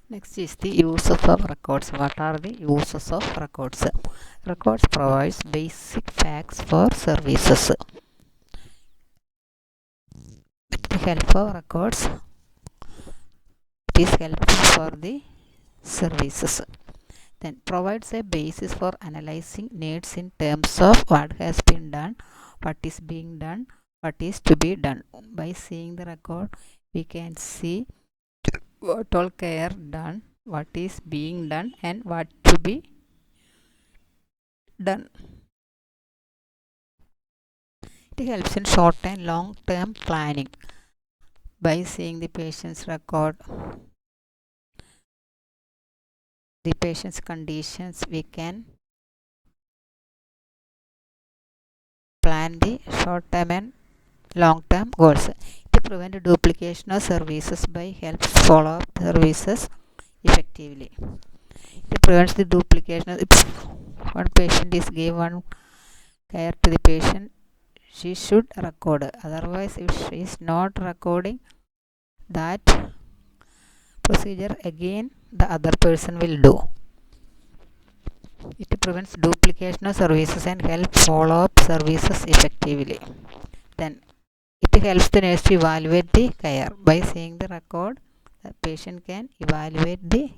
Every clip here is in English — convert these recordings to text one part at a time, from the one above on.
Next is the uses of records. What are the uses of records? Records provides basic facts for services. With the help of records, it is helpful for the services. Then provides a basis for analyzing needs in terms of what has been done, what is being done, what is to be done. By seeing the record, we can see what all care done, what is being done, and what to be done. It helps in short and long term planning. By seeing the patient's record, the patient's conditions, we can plan the short term and long term goals. To prevent duplication of services by helps follow up services effectively. It prevents the duplication of, if one patient is given care to the patient, she should record. Otherwise, if she is not recording that procedure, again the other person will do. It prevents duplication of services and helps follow up services effectively. Then it helps the nurse to evaluate the care. By seeing the record, the patient can evaluate the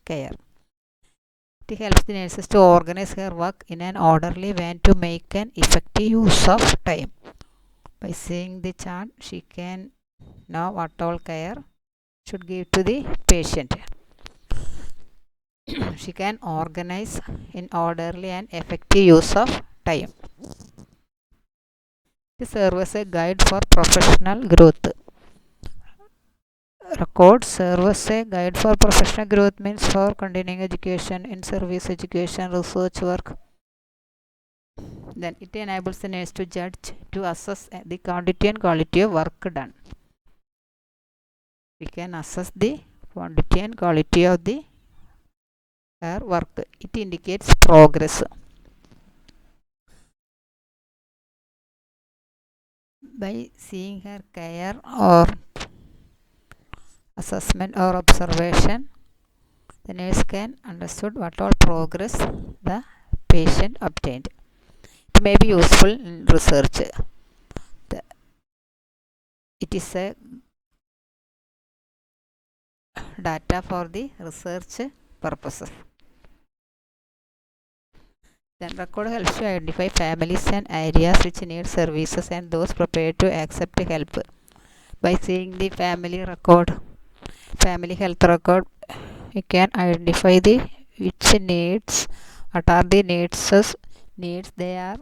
care. It helps the nurses to organize her work in an orderly way and to make an effective use of time. By seeing the chart, she can know what all care should give to the patient. She can organize in orderly and effective use of time. It serves as a guide for professional growth. Records serve as a guide for professional growth, means for continuing education, in service education, research work. Then it enables the nurse to judge, to assess the quantity and quality of work done. We can assess the quantity and quality of the her work. It indicates progress. By seeing her care or assessment or observation, the nurse can understand what all progress the patient obtained. It may be useful in research. It is a data for the research purposes. Then record helps you identify families and areas which need services and those prepared to accept help. By seeing the family health record, we can identify the which needs, what are the needs they are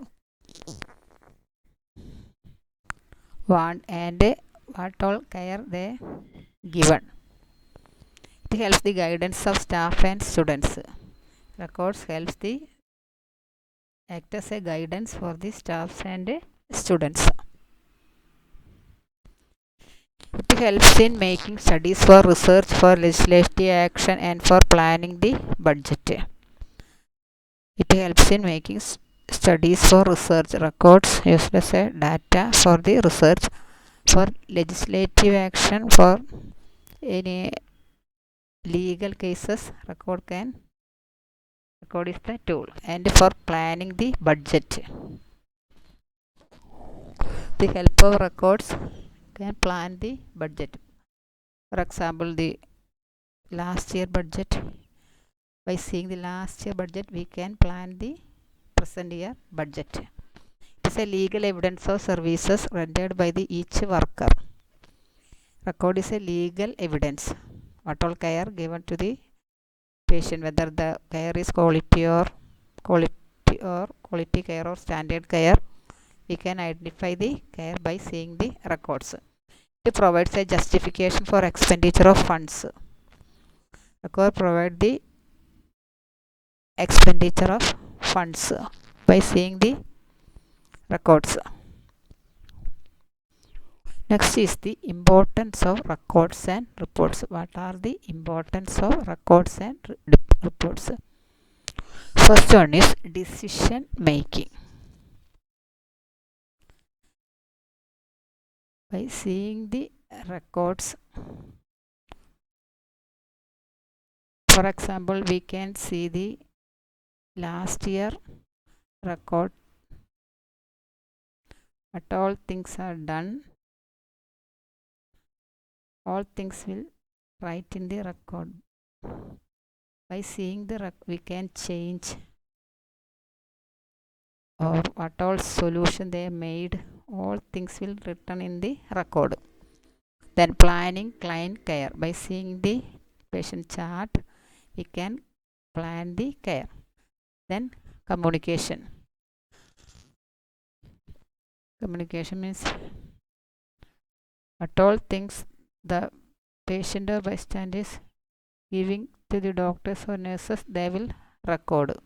want, and what all care they given. It helps the guidance of staff and students. Records helps the act as a guidance for the staffs and students. It helps in making studies for research, for legislative action, and for planning the budget. It helps in making studies for research. Records used as a data for the research, for legislative action, for any legal cases. Record is the tool, and for planning the budget. The help of records can plan the budget. For example, the last year budget. By seeing the last year budget, we can plan the present year budget. It is a legal evidence of services rendered by the each worker. Record is a legal evidence. What all care given to the patient, whether the care is quality care or standard care, we can identify the care by seeing the records. It provides a justification for expenditure of funds. Record provide the expenditure of funds by seeing the records. Next is the importance of records and reports. What are the importance of records and reports? First one is decision making. By seeing the records, For example, we can see the last year record. What all things are done, all things will write in the record. By seeing the we can change or what all solution they made, all things will written in the record. Then planning client care. By seeing the patient chart, we can plan the care. Then communication. Communication means what all things the patient or bystanders giving to the doctors or nurses, they will record.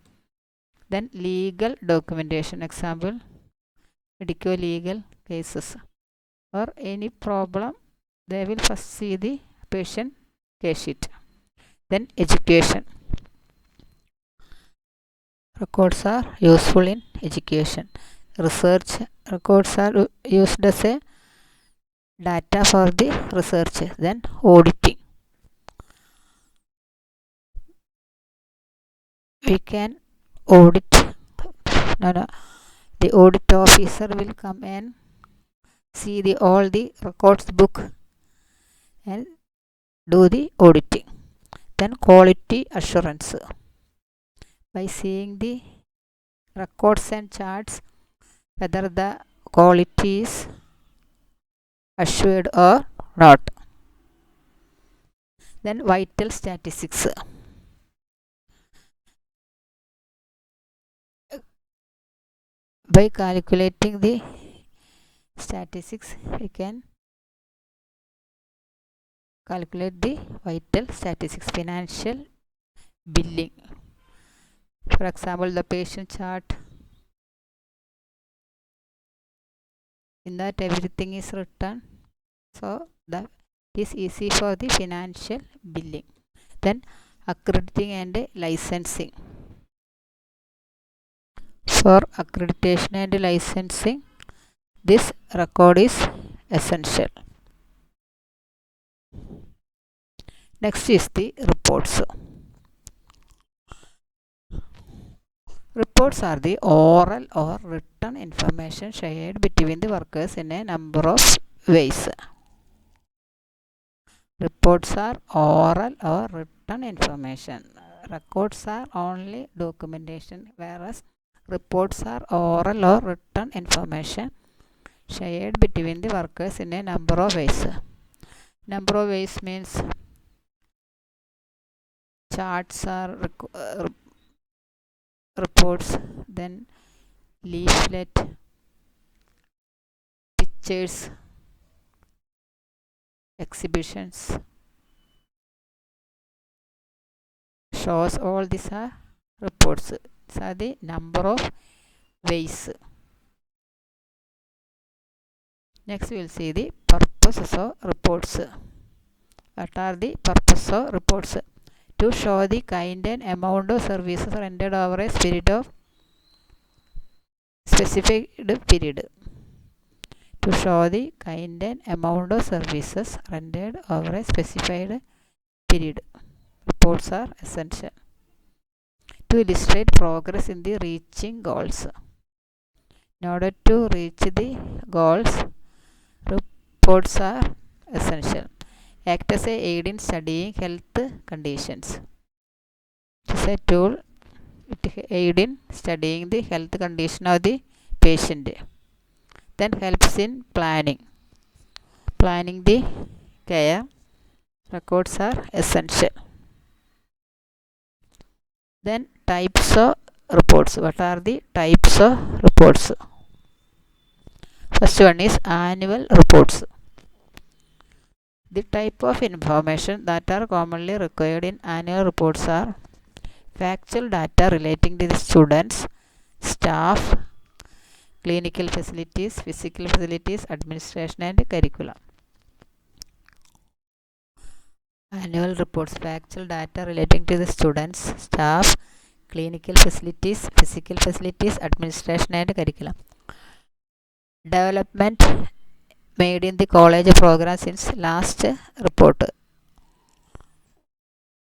Then legal documentation. Example, medical legal cases or any problem, they will first see the patient case sheet. Then education. Records are useful in education. Research records are used as a data for the research. Then auditing. We can audit. The audit officer will come and see all the records book and do the auditing. Then quality assurance. By seeing the records and charts, whether the quality is assured or not. Then vital statistics. By calculating the statistics, we can calculate the vital statistics. Financial billing. For example, the patient chart, in that everything is written, so that is easy for the financial billing. Then accrediting and licensing. For accreditation and licensing, this record is essential. Next is the reports. Reports are the oral or written information shared between the workers in a number of ways. Reports are oral or written information. Records are only documentation, whereas reports are oral or written information shared between the workers in a number of ways. Number of ways means charts are reports, then leaflet, pictures, exhibitions, shows, all these are reports. These are the number of ways. Next we will see the purposes of reports. What are the purposes of reports? To show the kind and amount of services rendered over a period of specified period. To show the kind and amount of services rendered over a specified period. Reports are essential. To illustrate progress in the reaching goals. In order to reach the goals, reports are essential. Act as a aid in studying health conditions. It is a tool. It aid in studying the health condition of the patient. Then helps in planning the care. Records are essential. Then types of reports. What are the types of reports? First one is annual reports. The type of information that are commonly required in annual reports are factual data relating to the students, staff, clinical facilities, physical facilities, administration and curriculum. Annual reports, factual data relating to the students, staff, clinical facilities, physical facilities, administration and curriculum. Development made in the college program since last report.